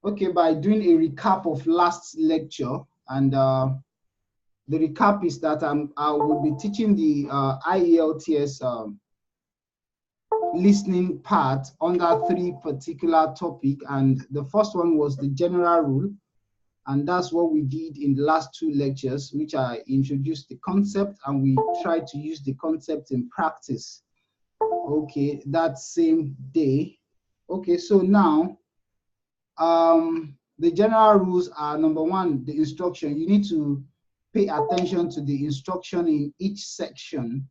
Okay, by doing a recap of last lecture, and the recap is that I will be teaching the IELTS listening part under 3 particular topic, and the first one was the general rule, and that's what we did in the last 2 lectures, which I introduced the concept and we tried to use the concept in practice. Okay, that same day. Okay, so now the general rules are: number 1, the instruction. You need to pay attention to the instruction in each section,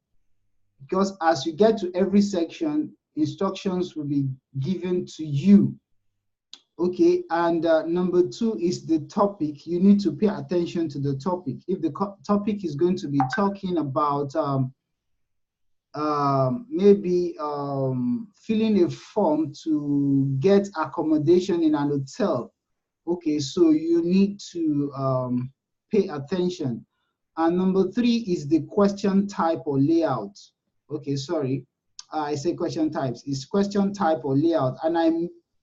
because as you get to every section, instructions will be given to you. Okay, and number 2 is the topic. You need to pay attention to the topic. If the topic is going to be talking about maybe filling a form to get accommodation in an hotel, okay, so you need to pay attention. And number 3 is the question type or layout. Okay, sorry, I say question types. It's question type or layout, and I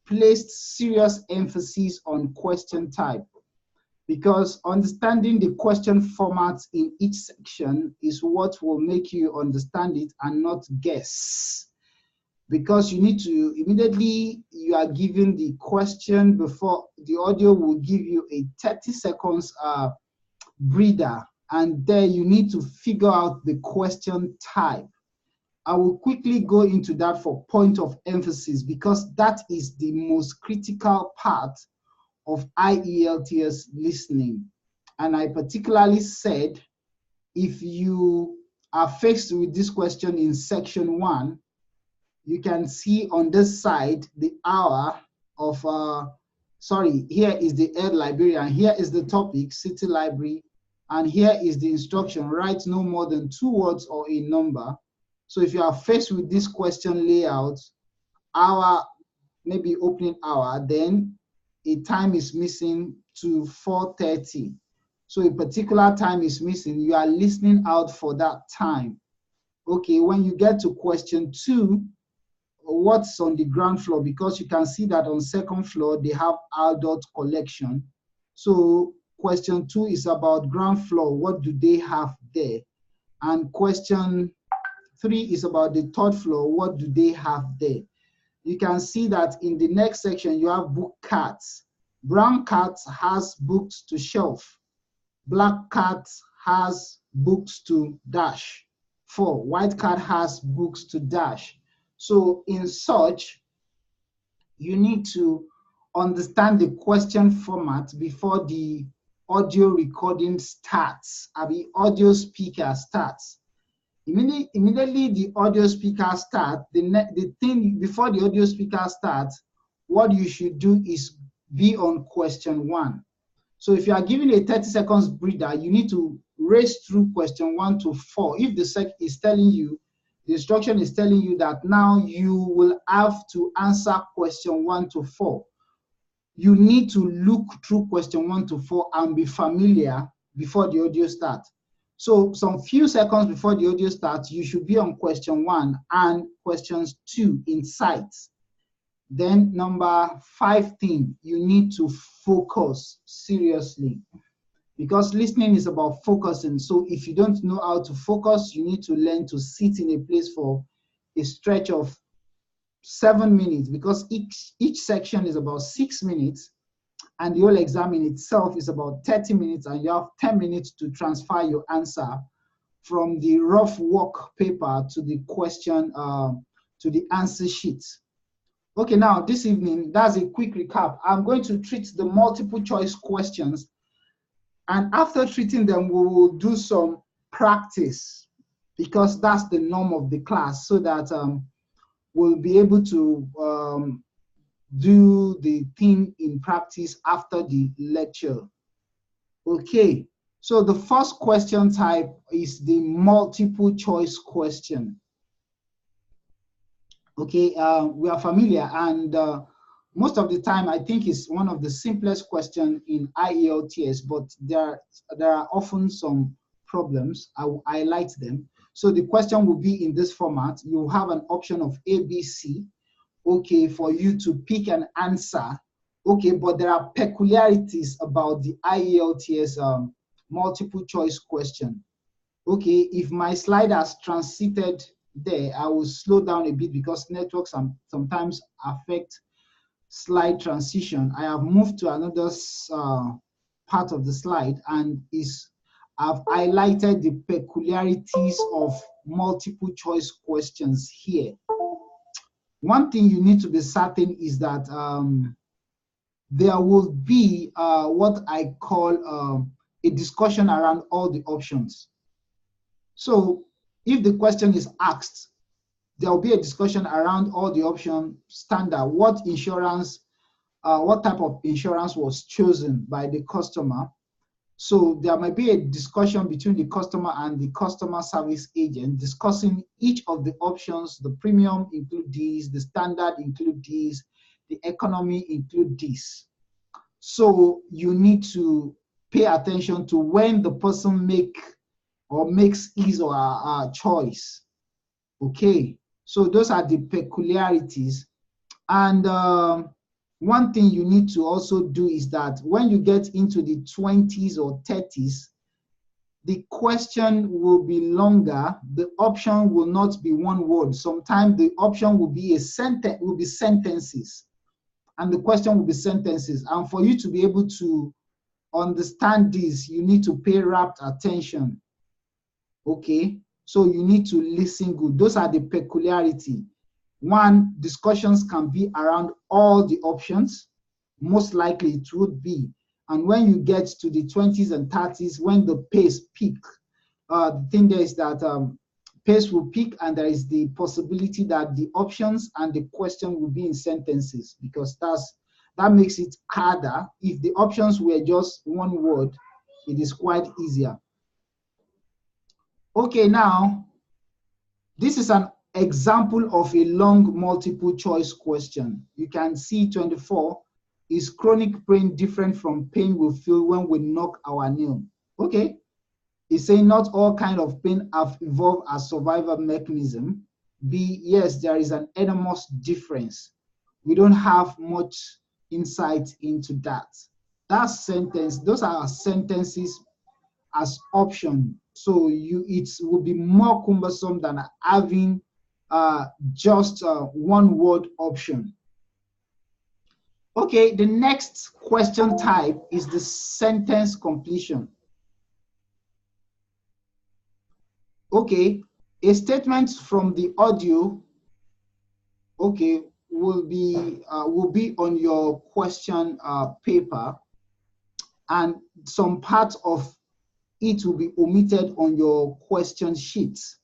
placed serious emphasis on question type, because understanding the question formats in each section is what will make you understand it and not guess. Because you need to, immediately you are given the question, before the audio will give you a 30 seconds breather, and there you need to figure out the question type. I will quickly go into that for point of emphasis, because that is the most critical part of IELTS listening. And I particularly said, if you are faced with this question in section 1, you can see on this side the hour of, here is the head librarian, here is the topic, city library, and here is the instruction: write no more than 2 words or a number. So if you are faced with this question layout, hour, maybe opening hour, then a time is missing to 4:30. So a particular time is missing, you are listening out for that time. Okay, when you get to question 2, what's on the ground floor? Because you can see that on second floor, they have adult collection. So question 2 is about ground floor. What do they have there? And question 3 is about the third floor. What do they have there? You can see that in the next section, you have book carts. Brown cat has books to shelf. Black cat has books to dash. 4, white cat has books to dash. So in such, you need to understand the question format before the audio recording starts, or the audio speaker starts. Immediately the audio speaker starts, the thing before the audio speaker starts, what you should do is be on question 1. So if you are given a 30 seconds breather, you need to race through question 1 to 4. If the sec is telling you, the instruction is telling you that now you will have to answer question 1 to 4, you need to look through question 1 to 4 and be familiar before the audio starts. So some few seconds before the audio starts, you should be on question 1 and questions 2 in sight. Then number 5 thing, you need to focus seriously, because listening is about focusing. So if you don't know how to focus, you need to learn to sit in a place for a stretch of 7 minutes, because each section is about 6 minutes, and the whole exam in itself is about 30 minutes, and you have 10 minutes to transfer your answer from the rough work paper to the question, to the answer sheet. Okay, now this evening, that's a quick recap. I'm going to treat the multiple choice questions, and after treating them, we will do some practice, because that's the norm of the class, so that we'll be able to do the thing in practice after the lecture. Okay, so the first question type is the multiple choice question. Okay, we are familiar, and most of the time I think it's one of the simplest questions in IELTS, but there are often some problems. I will highlight them. So the question will be in this format. You have an option of A, B, C. Okay, for you to pick an answer Okay, but there are peculiarities about the IELTS multiple choice question. Okay, if my slide has transited there, I will slow down a bit because networks sometimes affect slide transition. I have moved to another part of the slide, and I've highlighted the peculiarities of multiple choice questions here. One thing you need to be certain is that there will be what I call a discussion around all the options. So if the question is asked, there will be a discussion around all the options standard, what type of insurance was chosen by the customer. So there might be a discussion between the customer and the customer service agent discussing each of the options. The premium include these, the standard include these, the economy include this. So you need to pay attention to when the person makes his or her choice. Okay, so those are the peculiarities. And one thing you need to also do is that when you get into the 20s or 30s, the question will be longer. The option will not be one word. Sometimes the option will be sentences, and the question will be sentences. And for you to be able to understand this, you need to pay rapt attention. Okay, so you need to listen good. Those are the peculiarity. One, discussions can be around all the options. Most likely it would be. And when you get to the 20s and 30s, when the pace peak, the thing there is that pace will peak, and there is the possibility that the options and the question will be in sentences, because that makes it harder. If the options were just one word, it is quite easier. Okay, now, this is an example of a long multiple choice question. You can see 24, is chronic pain different from pain we feel when we knock our nail? Okay, it's saying not all kind of pain have evolved as survival mechanism. B, yes, there is an enormous difference. We don't have much insight into that. That sentence, those are sentences as option. So it will be more cumbersome than having just one word option. Okay, the next question type is the sentence completion. Okay, a statement from the audio, okay, will be on your question paper, and some part of it will be omitted on your question sheets.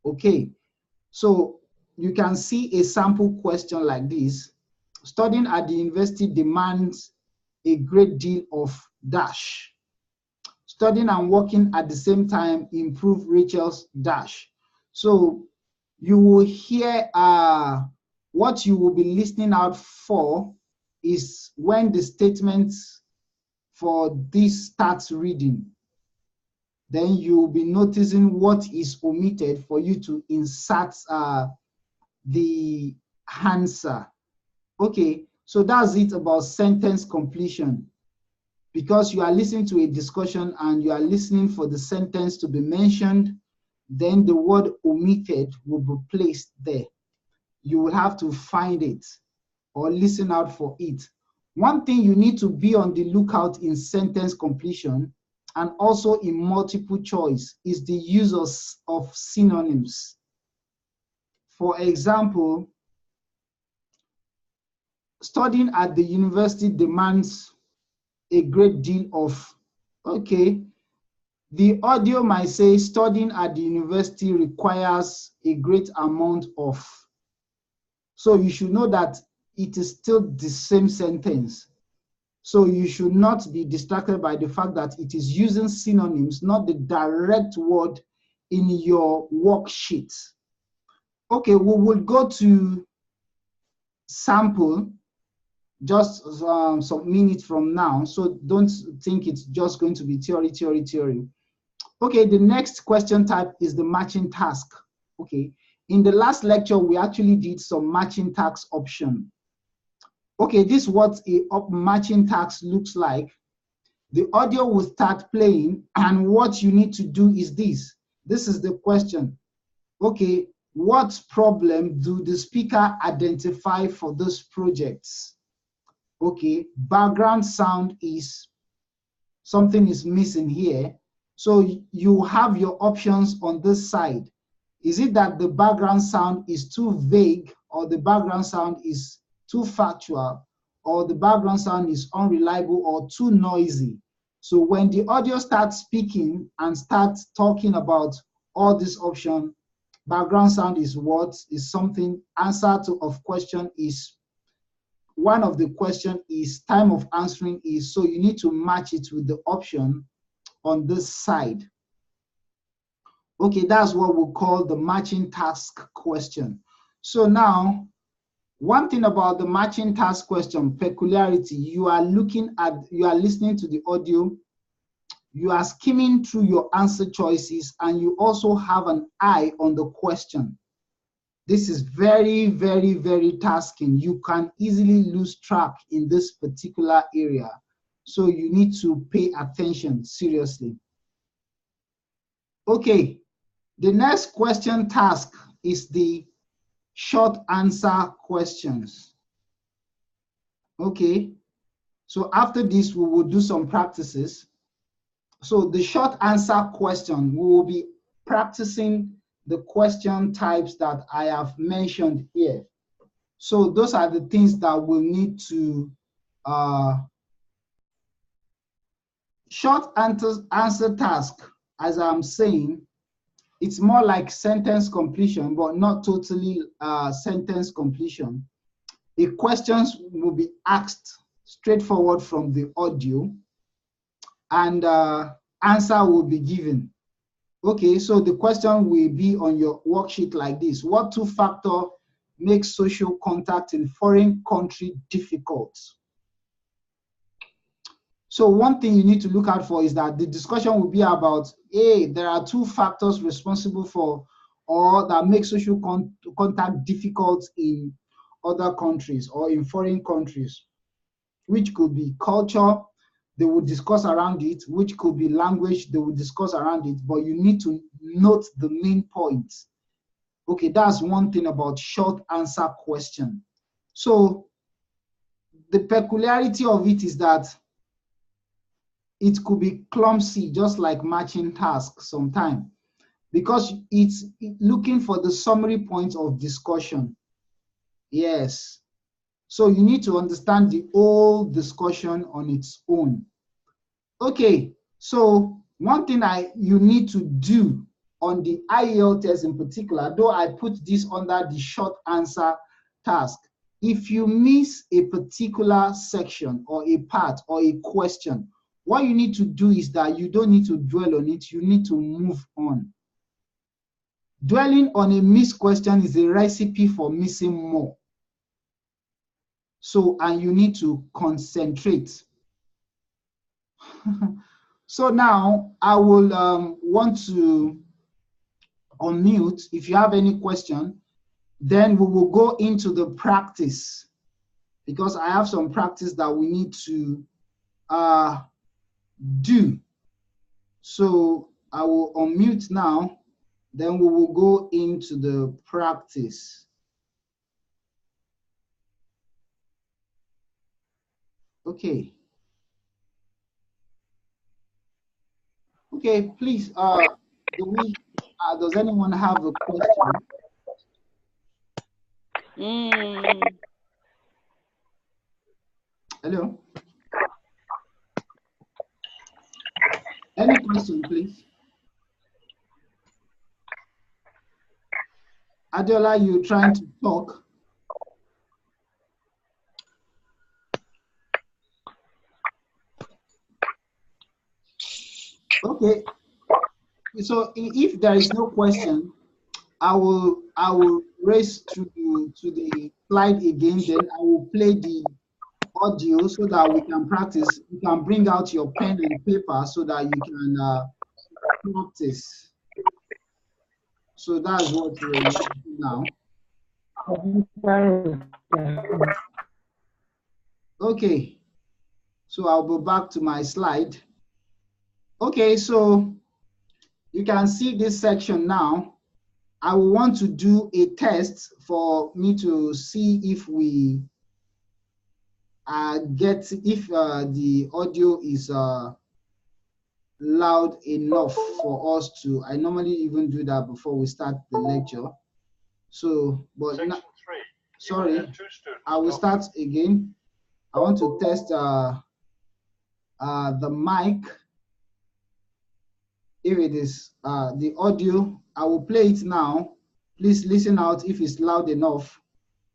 Okay, so you can see a sample question like this. Studying at the university demands a great deal of dash. Studying and working at the same time improve Rachel's dash. So you will hear what you will be listening out for is when the statement for this starts reading. Then you will be noticing what is omitted for you to insert the answer. Okay, so that's it about sentence completion. Because you are listening to a discussion and you are listening for the sentence to be mentioned, then the word omitted will be placed there. You will have to find it or listen out for it. One thing you need to be on the lookout in sentence completion and also in multiple choice is the use of synonyms. For example, studying at the university demands a great deal of, okay, the audio might say studying at the university requires a great amount of. So you should know that it is still the same sentence. So you should not be distracted by the fact that it is using synonyms, not the direct word in your worksheet. Okay, we will go to sample just some minutes from now. So don't think it's just going to be theory. Okay, the next question type is the matching task. Okay, in the last lecture, we actually did some matching task option. Okay, this is what a matching task looks like. The audio will start playing, and what you need to do is this. This is the question. Okay, what problem do the speaker identify for those projects? Okay, background sound is, something is missing here. So you have your options on this side. Is it that the background sound is too vague, or the background sound is too factual, or the background sound is unreliable or too noisy? So when the audio starts speaking and starts talking about all these options, background sound is what is something, answer to of question is, one of the question is time of answering is, so you need to match it with the option on this side. Okay, that's what we call the matching task question. So now, one thing about the matching task question, peculiarity, you are listening to the audio, you are skimming through your answer choices, and you also have an eye on the question. This is very, very, very tasking. You can easily lose track in this particular area. So you need to pay attention seriously. Okay, the next question task is the short answer questions. Okay, so after this, we will do some practices. So the short answer question, we will be practicing the question types that I have mentioned here. So those are the things that we'll need to, short answer task, as I'm saying, it's more like sentence completion, but not totally sentence completion. The questions will be asked straightforward from the audio, and answer will be given. Okay, so the question will be on your worksheet like this. What two factors make social contact in foreign country difficult? So one thing you need to look out for is that the discussion will be about, hey, there are two factors responsible for, or that make social contact difficult in other countries or in foreign countries, which could be culture, they will discuss around it, which could be language, they will discuss around it, but you need to note the main points. Okay, that's one thing about short answer question. So the peculiarity of it is that it could be clumsy, just like matching tasks sometimes, because it's looking for the summary points of discussion. Yes. So you need to understand the whole discussion on its own. Okay, so one thing you need to do on the IELTS test in particular, though I put this under the short answer task, if you miss a particular section or a part or a question, what you need to do is that you don't need to dwell on it, you need to move on. Dwelling on a missed question is a recipe for missing more. So, and you need to concentrate. So now I will want to unmute. If you have any question, then we will go into the practice, because I have some practice that we need to do. So I will unmute now, then we will go into the practice. Okay. Okay, please, does anyone have a question? Hello? Any question, please? Adela, you trying to talk? Okay. So if there is no question, I will race to the slide again. Then I will play the audio so that we can practice. You can bring out your pen and paper so that you can practice. So that's what we're doing now. Okay, so I'll go back to my slide. Okay, so you can see this section now. I will want to do a test for me to see if we get if the audio is loud enough for us to. I normally even do that before we start the lecture. So, but Section 3. Sorry, I will start again. I want to test the mic. If it is the audio, I will play it now. Please listen out if it's loud enough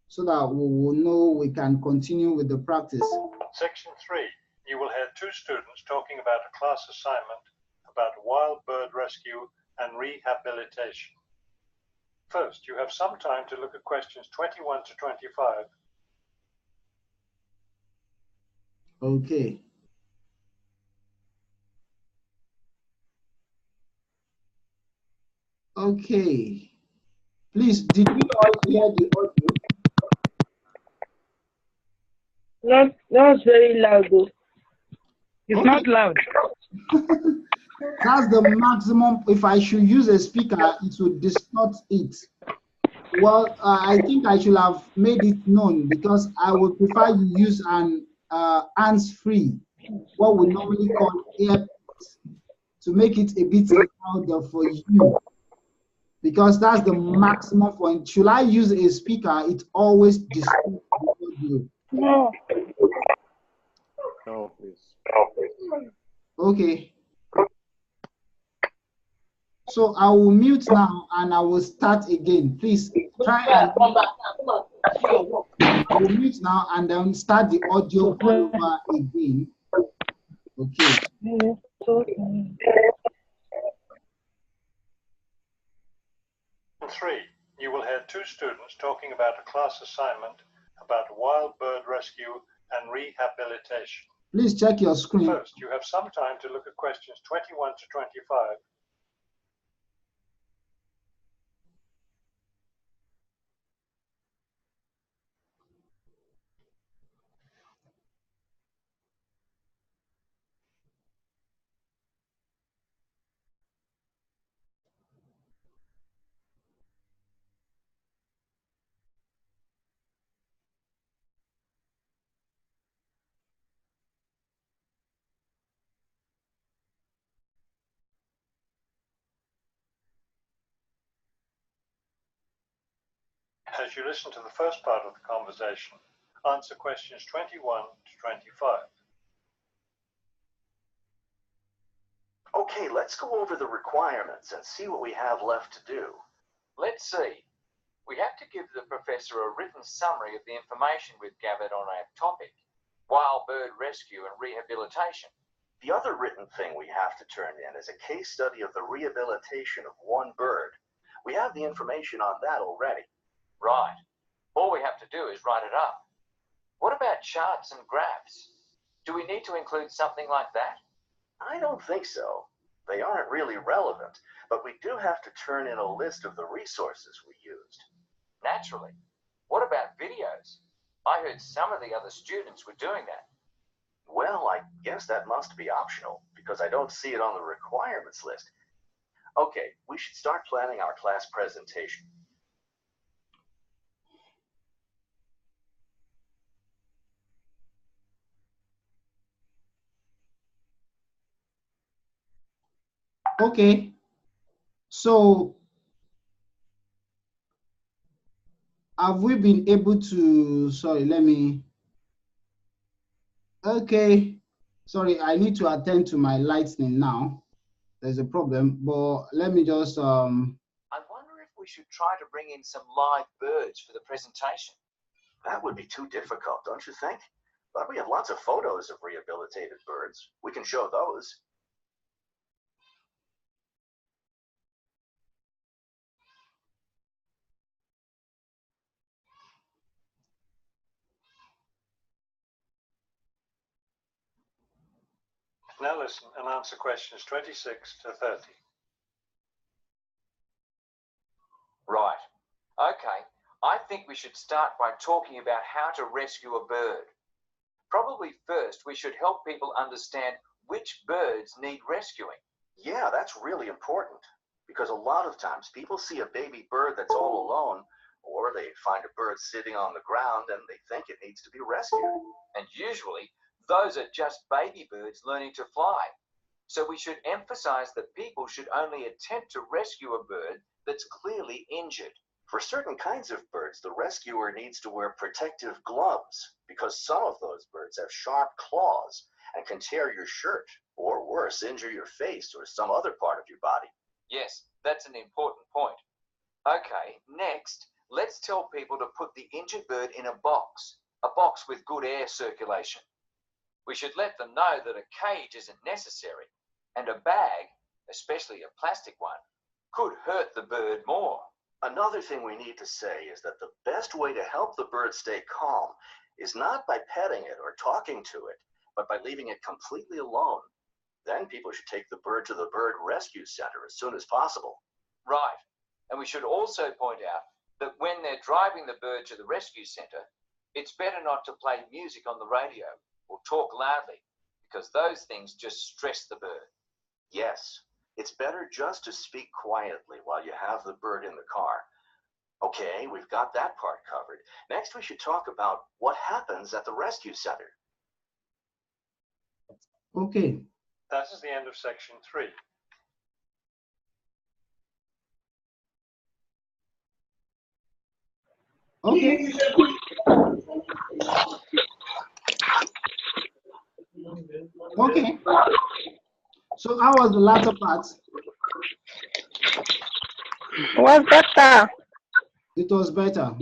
so that we will know we can continue with the practice. Section 3. You will hear two students talking about a class assignment about wild bird rescue and rehabilitation. First, you have some time to look at questions 21 to 25. Okay. Okay. Please, did you all hear the audio? That was very loud though. It's Okay. not loud. That's the maximum. If I should use a speaker, it would distort it. Well, I think I should have made it known because I would prefer you use an hands-free, what we normally call earpiece, to make it a bit louder for you. Because that's the maximum point. Should I use a speaker, it always distorts the audio. No. No, please. Okay. So I will mute now and I will start again. Please try and I will mute now and then start the audio all over again. Okay. 3. You will hear two students talking about a class assignment about wild bird rescue and rehabilitation. Please check your screen. First, you have some time to look at questions 21 to 25. As you listen to the first part of the conversation, answer questions 21 to 25. Okay, let's go over the requirements and see what we have left to do. Let's see. We have to give the professor a written summary of the information we've gathered on our topic, wild bird rescue and rehabilitation. The other written thing we have to turn in is a case study of the rehabilitation of one bird. We have the information on that already. Right. All we have to do is write it up. What about charts and graphs? Do we need to include something like that? I don't think so. They aren't really relevant, but we do have to turn in a list of the resources we used. Naturally. What about videos? I heard some of the other students were doing that. Well, I guess that must be optional because I don't see it on the requirements list. Okay, we should start planning our class presentation. Okay. So have we been able to, okay. Sorry, I need to attend to my lightning now. There's a problem, but let me just, I wonder if we should try to bring in some live birds for the presentation. That would be too difficult, don't you think? But we have lots of photos of rehabilitated birds. We can show those. Now listen and answer questions 26 to 30. Right. Okay. I think we should start by talking about how to rescue a bird. Probably first we should help people understand which birds need rescuing. Yeah, that's really important because a lot of times people see a baby bird that's all alone, or they find a bird sitting on the ground and they think it needs to be rescued. And usually those are just baby birds learning to fly. So we should emphasize that people should only attempt to rescue a bird that's clearly injured. For certain kinds of birds, the rescuer needs to wear protective gloves because some of those birds have sharp claws and can tear your shirt, or worse, injure your face or some other part of your body. Yes, that's an important point. Okay, next, let's tell people to put the injured bird in a box with good air circulation. We should let them know that a cage isn't necessary, and a bag, especially a plastic one, could hurt the bird more. Another thing we need to say is that the best way to help the bird stay calm is not by petting it or talking to it, but by leaving it completely alone. Then people should take the bird to the bird rescue center as soon as possible. Right. And we should also point out that when they're driving the bird to the rescue center, it's better not to play music on the radio or talk loudly, because those things just stress the bird. Yes, it's better just to speak quietly while you have the bird in the car. Okay, we've got that part covered. Next, we should talk about what happens at the rescue center. Okay. That is the end of section 3. Okay. Okay. So how was the latter part? What's better? It was better.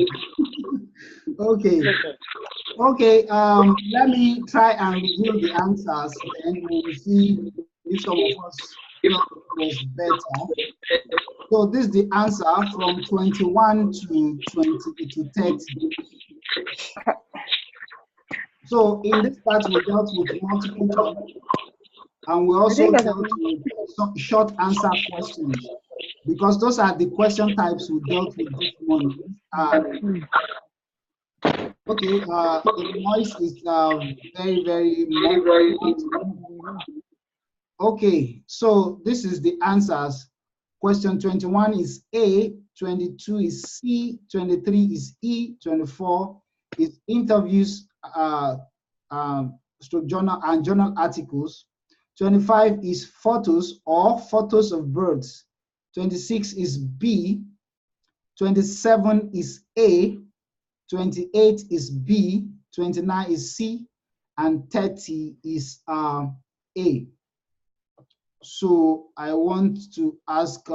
Okay. Okay. Let me try and review the answers, and we will see if some of us thought it was better. So this is the answer from 21 to 20 to 30. So in this part, we dealt with multiple choice, and we also dealt with some short answer questions, because those are the question types we dealt with this morning. Okay, the noise is very, very much. Okay, so this is the answers. Question 21 is A, 22 is C, 23 is E, 24 is interviews, stroke journal and journal articles. 25 is photos or photos of birds. 26 is B. 27 is A. 28 is B. 29 is C. And 30 is A. So I want to ask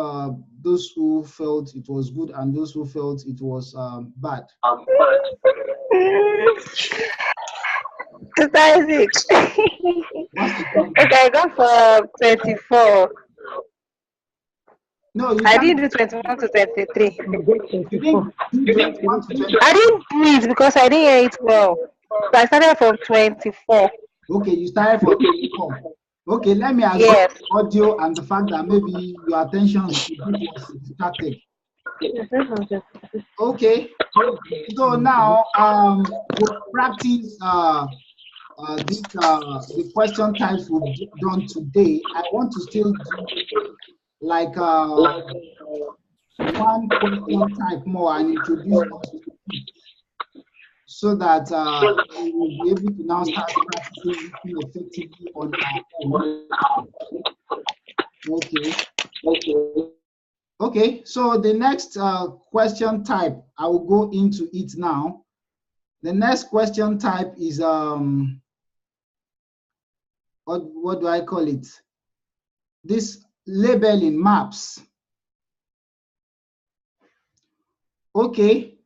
those who felt it was good and those who felt it was bad. That is it. Okay, I got for 24. No, you I can't. didn't do 21 to 23. You didn't do 21 to 23. I didn't do it because I didn't hear it well. So I started from 24. Okay, you started from 24. Okay, let me assume Yes. audio and the fact that maybe your attention was distracted. Okay, so now we'll practice the question types we've done today. I want to still do like one question type more and introduce us to it, so that we will be able to now start practicing effectively on our own. Okay, so the next question type, I will go into it now. The next question type is what do I call it? This labeling maps. Okay,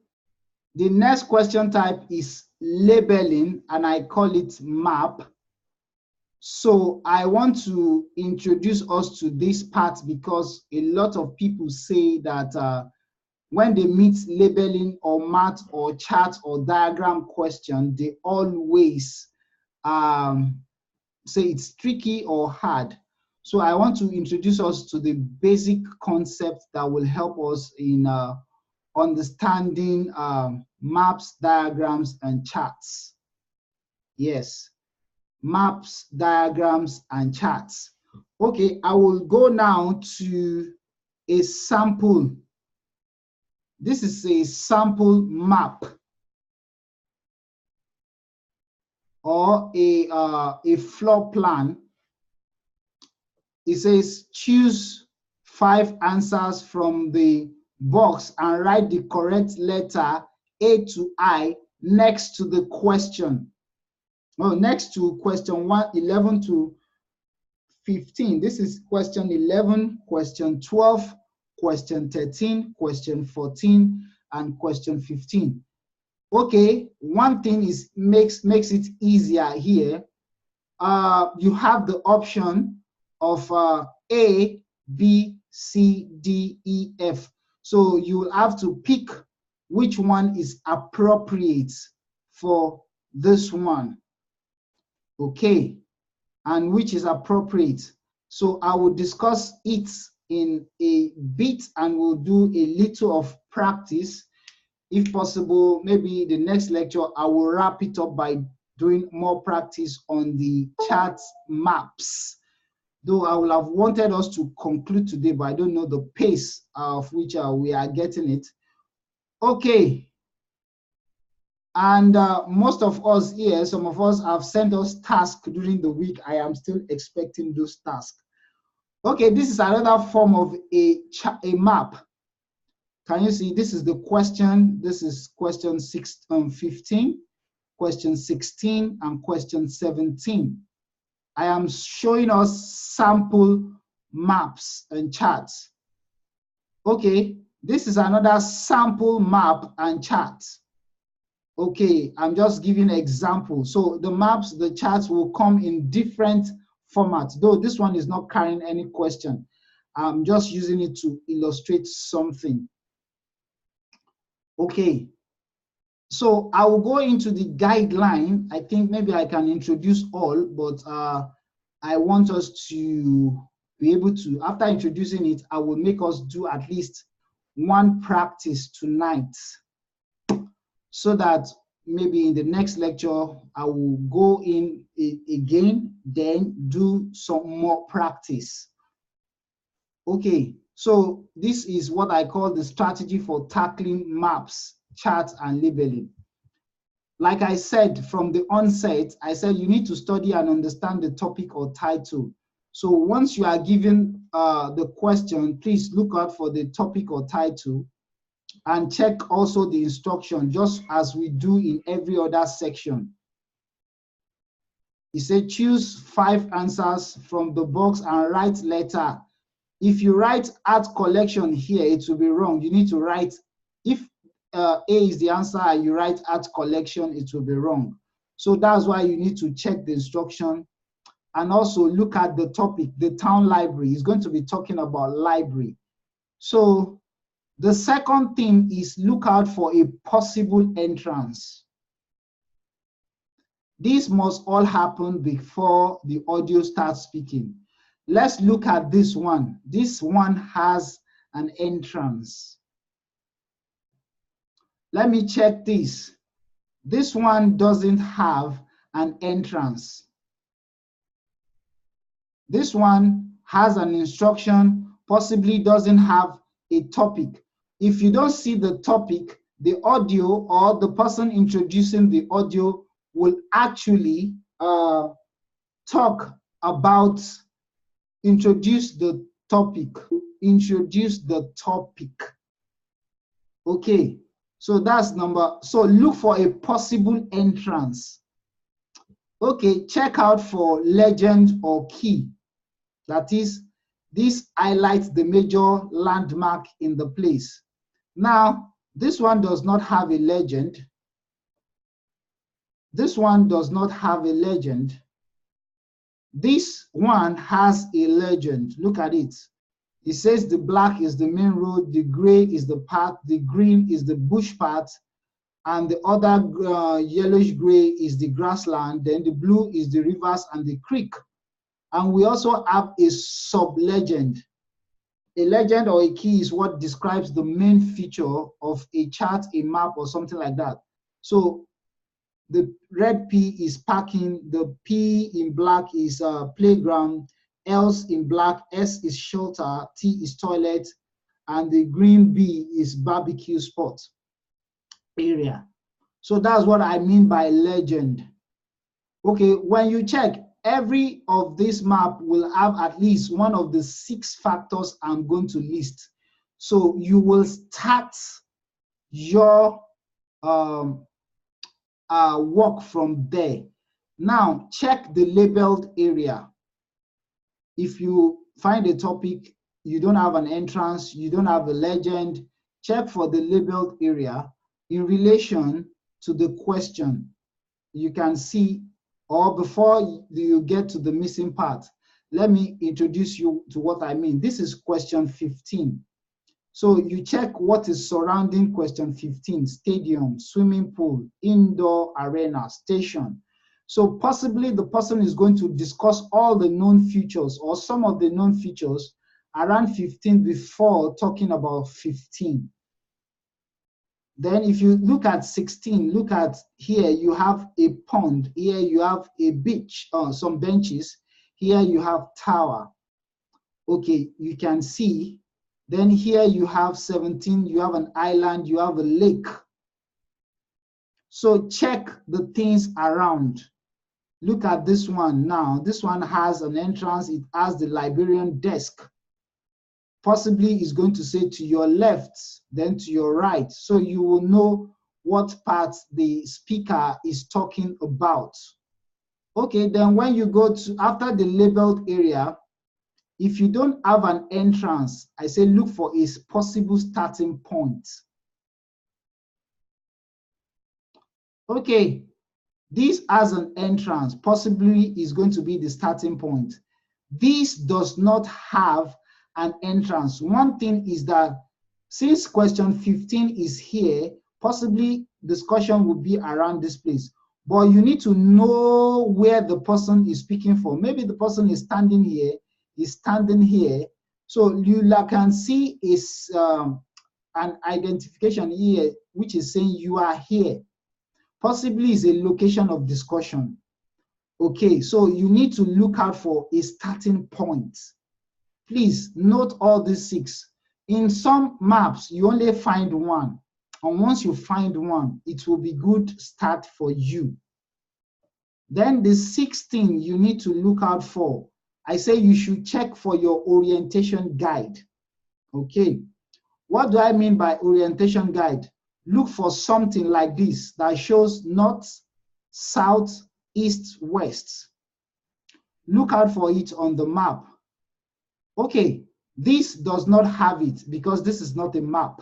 the next question type is labeling, and I call it map. So I want to introduce us to this part because a lot of people say that when they meet labeling or math or chart or diagram question, they always say it's tricky or hard. So I want to introduce us to the basic concept that will help us in understanding maps, diagrams, and charts. Yes, maps, diagrams, and charts. Okay, I will go now to a sample. This is a sample map or a floor plan. It says choose 5 answers from the box and write the correct letter A to I next to the question. Oh, next to question 11 to 15. This is question 11, question 12, question 13, question 14, and question 15. Okay, one thing is makes it easier here. You have the option of A, B, C, D, E, F. So you will have to pick which one is appropriate for this one. Okay, and which is appropriate. So I will discuss it in a bit and we'll do a little of practice. If possible, maybe the next lecture, I will wrap it up by doing more practice on the chart maps. Though I will have wanted us to conclude today, but I don't know the pace of which we are getting it. Okay. And most of us here, some of us have sent us tasks during the week. I am still expecting those tasks. Okay, this is another form of a map. Can you see? This is the question. This is question 15, question 16, and question 17. I am showing us sample maps and charts. Okay, this is another sample map and chart. Okay, I'm just giving an example. So the maps, the charts will come in different formats, though this one is not carrying any question. I'm just using it to illustrate something. Okay, so I will go into the guideline. I think maybe I can introduce all, but I want us to be able to, after introducing it, I will make us do at least one practice tonight, so that maybe in the next lecture, I will go in again, then do some more practice. Okay, so this is what I call the strategy for tackling maps, charts, and labeling. Like I said from the onset, I said you need to study and understand the topic or title. So once you are given the question, please look out for the topic or title and check also the instruction, just as we do in every other section. It said choose 5 answers from the box and write letter. If you write art collection here, it will be wrong. You need to write, if A is the answer and you write art collection, it will be wrong. So that's why you need to check the instruction and also look at the topic. The town library is going to be talking about library. So the second thing is look out for a possible entrance. This must all happen before the audio starts speaking. Let's look at this one. This one has an entrance. Let me check this. This one doesn't have an entrance. This one has an instruction, possibly doesn't have a topic. If you don't see the topic, the audio or the person introducing the audio will actually talk about, introduce the topic. Okay, so that's number, so look for a possible entrance. Okay, check out for legend or key. That is, this highlights the major landmark in the place. Now, this one does not have a legend. This one does not have a legend. This one has a legend. Look at it. It says the black is the main road, the gray is the path, the green is the bush path, and the other yellowish gray is the grassland, then the blue is the rivers and the creek. And we also have a sub-legend. A legend or a key is what describes the main feature of a chart, a map, or something like that. So the red P is parking, the P in black is playground, L's in black, S is shelter, T is toilet, and the green B is barbecue spot area. So that's what I mean by legend. Okay, when you check, every of this map will have at least one of the 6 factors I'm going to list. So you will start your work from there. Now check the labeled area. If you find a topic, you don't have an entrance, you don't have a legend, check for the labeled area in relation to the question. You can see, or before you get to the missing part, let me introduce you to what I mean. This is question 15. So you check what is surrounding question 15: stadium, swimming pool, indoor arena, station. So possibly the person is going to discuss all the known features or some of the known features around 15 before talking about 15. Then if you look at 16, look at here, you have a pond, here you have a beach, some benches, here you have tower. Okay, you can see. Then here you have 17, you have an island, you have a lake. So check the things around. Look at this one now. This one has an entrance, it has the librarian desk. Possibly is going to say to your left, then to your right. So you will know what part the speaker is talking about. Okay, then when you go to after the labeled area, if you don't have an entrance, I say look for a possible starting point. Okay, this has an entrance, possibly is going to be the starting point. This does not have an entrance. One thing is that since question 15 is here, possibly discussion will be around this place. But you need to know where the person is speaking from. Maybe the person is standing here, is standing here. So you can see is an identification here, which is saying you are here. Possibly is a location of discussion. Okay, so you need to look out for a starting point. Please note all these 6. In some maps, you only find one. And once you find one, it will be good start for you. Then the 6th thing you need to look out for, I say you should check for your orientation guide. Okay, what do I mean by orientation guide? Look for something like this that shows north, south, east, west. Look out for it on the map. Okay, this does not have it because this is not a map.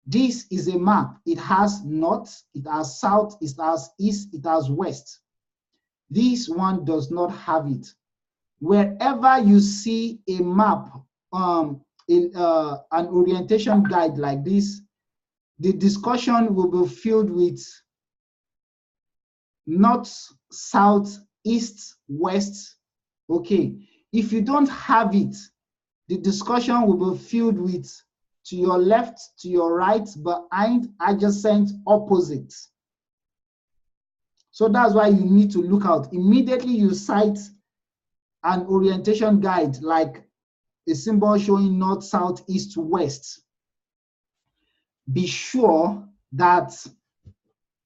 This is a map. It has north, it has south, it has east, it has west. This one does not have it. Wherever you see a map, an orientation guide like this, the discussion will be filled with north, south, east, west. Okay, if you don't have it, the discussion will be filled with to your left, to your right, behind, adjacent, opposite. So that's why you need to look out. Immediately you cite an orientation guide like a symbol showing north, south, east, west. Be sure that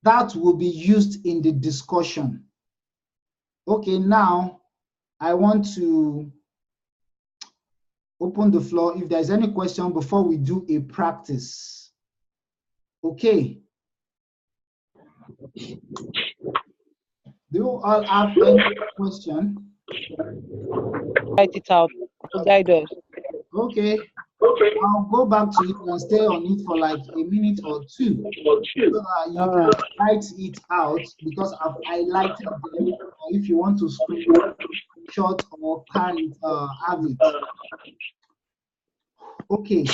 that will be used in the discussion. Okay, now I want to open the floor if there's any question before we do a practice. Okay. Do you all have any question? Write it out to guide us. Okay. I'll go back to it and stay on it for like a minute or 2 so that you can write it out because I've highlighted them, or if you want to screenshot or have it. Okay.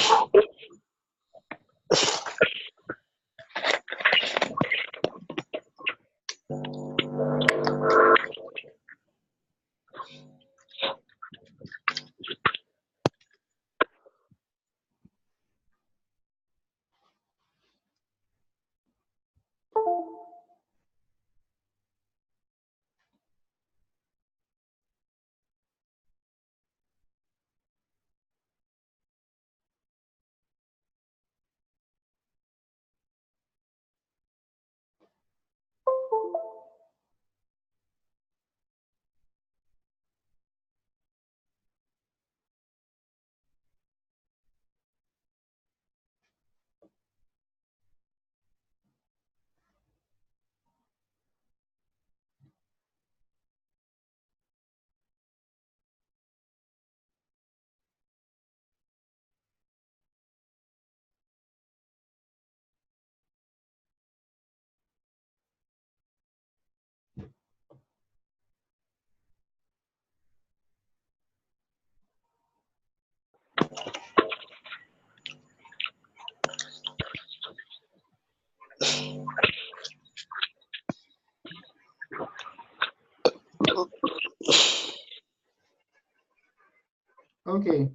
Okay.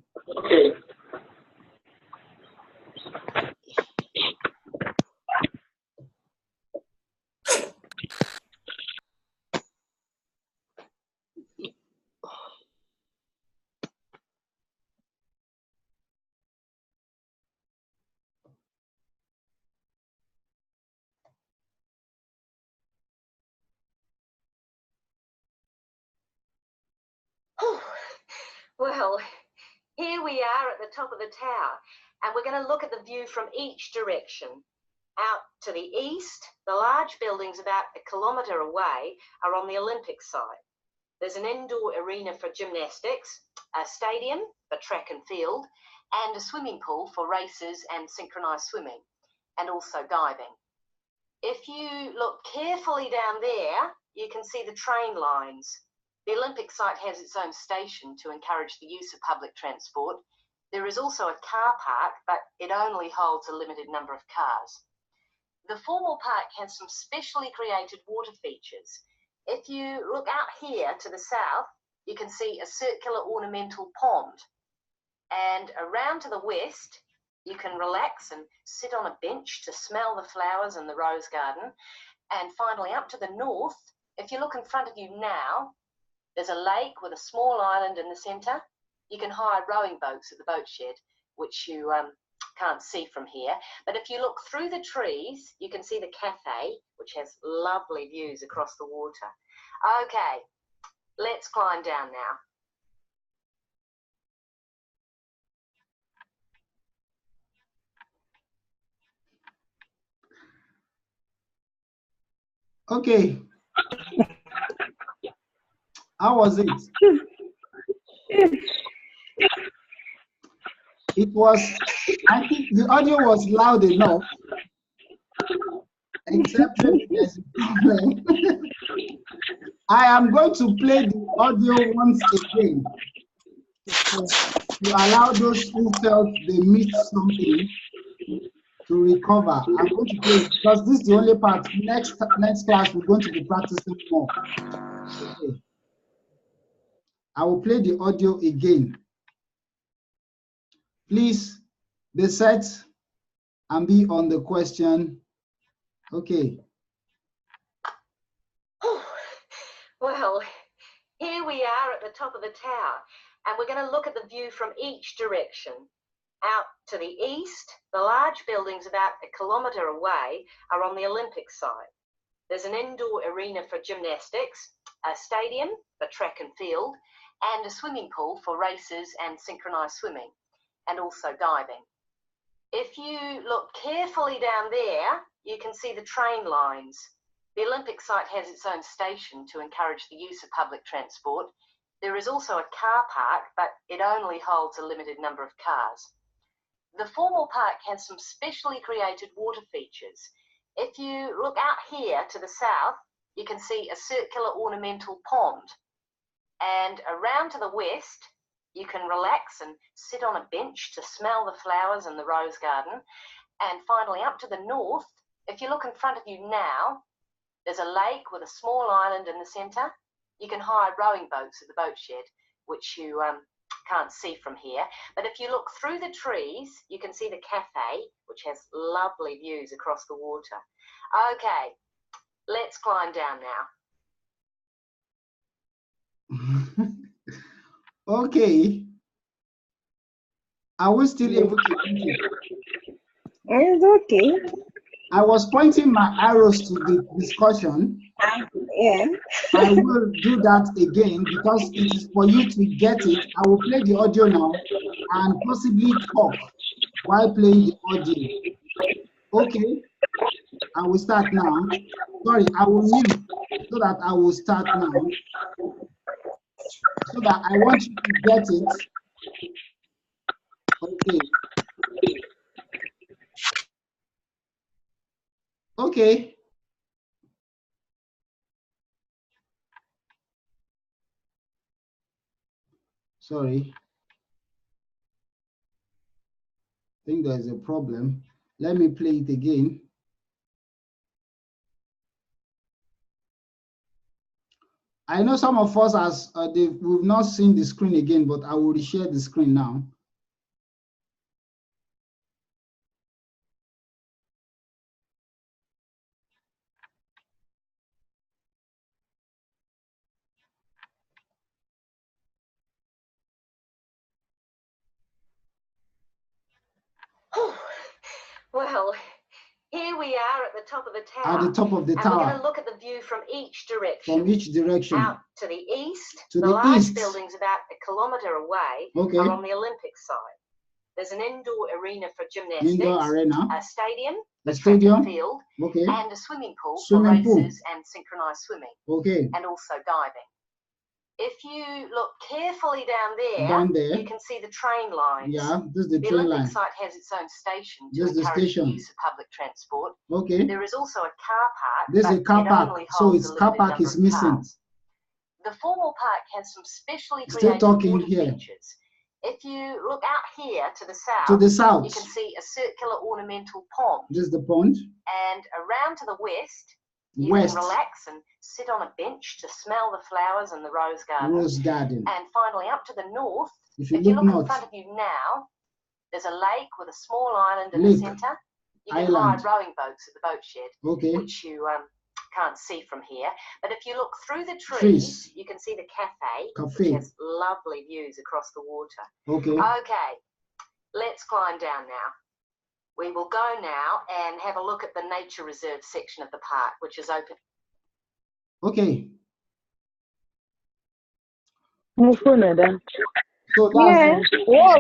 Well, here we are at the top of the tower, and we're going to look at the view from each direction. Out to the east, the large buildings about 1 kilometre away are on the Olympic side. There's an indoor arena for gymnastics, a stadium for track and field, and a swimming pool for races and synchronised swimming, and also diving. If you look carefully down there, you can see the train lines. The Olympic site has its own station to encourage the use of public transport. There is also a car park, but it only holds a limited number of cars. The formal park has some specially created water features. If you look out here to the south, you can see a circular ornamental pond. And around to the west, you can relax and sit on a bench to smell the flowers in the rose garden. And finally, up to the north, if you look in front of you now, there's a lake with a small island in the centre. You can hire rowing boats at the boat shed, which you can't see from here. But if you look through the trees, you can see the cafe, which has lovely views across the water. Okay, let's climb down now. Okay. How was it? It was, I think the audio was loud enough, except maybe there's a problem. I am going to play the audio once again to allow those who felt they missed something to recover. I'm going to play it because this is the only part. Next class, we're going to be practicing more. Okay. I will play the audio again. Please be set and be on the question. Okay. Well, here we are at the top of the tower, and we're going to look at the view from each direction. Out to the east, the large buildings about 1 kilometre away are on the Olympic side. There's an indoor arena for gymnastics, a stadium for track and field, and a swimming pool for races and synchronised swimming, and also diving. If you look carefully down there, you can see the train lines. The Olympic site has its own station to encourage the use of public transport. There is also a car park, but it only holds a limited number of cars. The formal park has some specially created water features. If you look out here to the south, you can see a circular ornamental pond. And around to the west, you can relax and sit on a bench to smell the flowers in the rose garden. And finally, up to the north, if you look in front of you now, there's a lake with a small island in the centre. You can hire rowing boats at the boat shed, which you can't see from here. But if you look through the trees, you can see the cafe, which has lovely views across the water. Okay, let's climb down now. Okay. Are we still able to continue? It's okay. I was pointing my arrows to the discussion. Yeah. I will do that again because it is for you to get it. I will play the audio now and possibly talk while playing the audio. Okay, I will start now. Sorry, I will mute so that I will start now. So that I want you to get it. Okay. Okay. Sorry. I think there's a problem. Let me play it again. I know some of us as we've not seen the screen again, but I will reshare the screen now. Well, here we are at the top of the tower. At the top of the and tower. we're going to look at the view from each direction. From each direction. Out to the east, to the the large east. buildings about 1 kilometre away Okay. are on the Olympic side. There's an indoor arena for gymnastics, Indoor arena. a stadium, A track and stadium. field, Okay. and a swimming pool Swimming for pool. races and synchronized swimming, Okay. and also diving. If you look carefully Down there. you can see the train lines. Yeah, this is the The train Olympic line. site has its own station to This is the encourage station. the use of public transport. Okay. There is also a car park. This is a but car it park, only so holds its a car limited park number is of missing. cars. The formal park has some specially Still created talking water here. features. If you look out here to the south, To the south. you can see a circular ornamental pond. This is the pond. And around to the west, you West. can relax and sit on a bench to smell the flowers and the rose garden. Rose garden. And finally, up to the north, If you if you look look in north. front of you now, there's a lake with a small island in Lake. the centre. You can Island. hire rowing boats at the boat shed, Okay. which you can't see from here. But if you look through the trees, Trees. you can see the cafe, Cafe. which has lovely views across the water. Okay. Okay, let's climb down now. We will go now and have a look at the nature reserve section of the park, which is open. Okay. So Yeah. that's What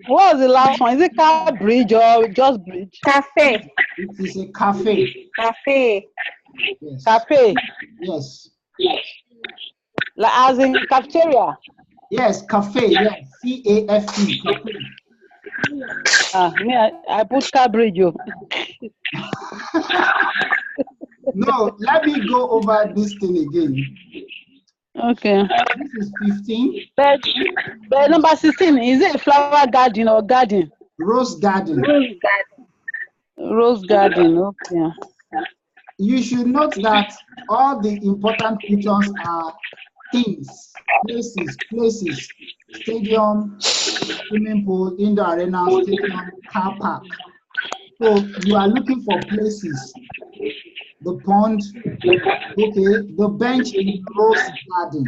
was the last one? Is it car bridge or just bridge? Cafe. it is a cafe. Cafe. Yes. Cafe. Yes. Like as in cafeteria. Yes, cafe. Yes. C-A-F-E. Cafe. Me, I put car bridge. Oh. No, let me go over this thing again. Okay. This is 15. But number 16, is it a flower garden or garden? Rose garden. Rose garden, okay. You should note that all the important features are things, places, stadium, swimming pool, indoor arena, stadium, car park. So you are looking for places. The pond, okay, the bench in Rose Garden.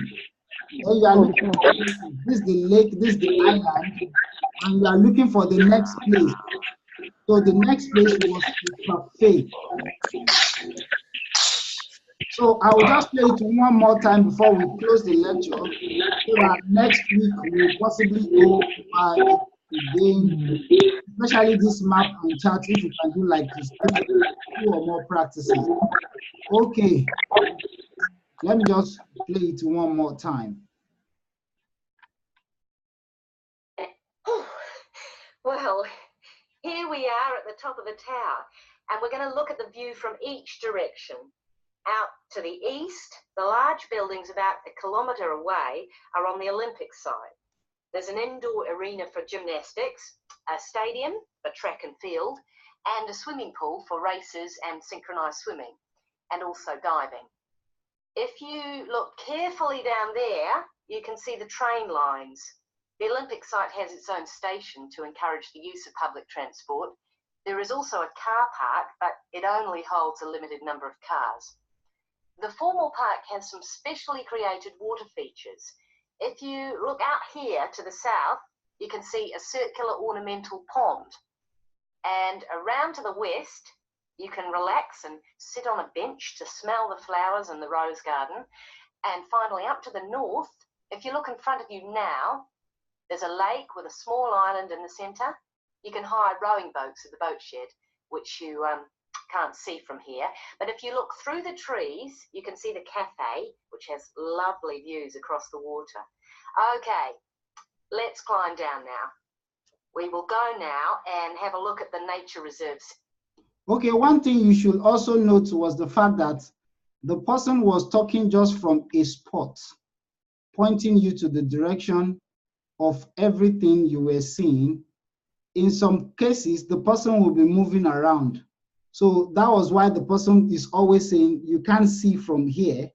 Then you are looking for places. This is the lake, this is the island, and you are looking for the next place. So the next place was the cafe. So I will just play it one more time before we close the lecture, so that next week we will possibly go over again, especially this map and chart, if you can do like this, 2 or more practices. Okay, let me just play it one more time. Well, here we are at the top of the tower, and we're going to look at the view from each direction. Out to the east, the large buildings about 1 kilometre away are on the Olympic side. There's an indoor arena for gymnastics, a stadium for track and field, and a swimming pool for races and synchronized swimming, and also diving. If you look carefully down there, you can see the train lines. The Olympic site has its own station to encourage the use of public transport. There is also a car park, but it only holds a limited number of cars. The formal park has some specially created water features. If you look out here to the south, you can see a circular ornamental pond. And around to the west, you can relax and sit on a bench to smell the flowers and the rose garden. And finally, up to the north, if you look in front of you now, there's a lake with a small island in the centre. You can hire rowing boats at the boat shed, which you can't see from here. But if you look through the trees, you can see the cafe, which has lovely views across the water. Okay, let's climb down now. We will go now and have a look at the nature reserves. Okay, one thing you should also note was the fact that the person was talking just from a spot, pointing you to the direction of everything you were seeing. In some cases, the person will be moving around. So that was why the person is always saying, you can't see from here.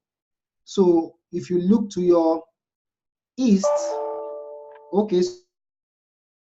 So if you look to your east, okay,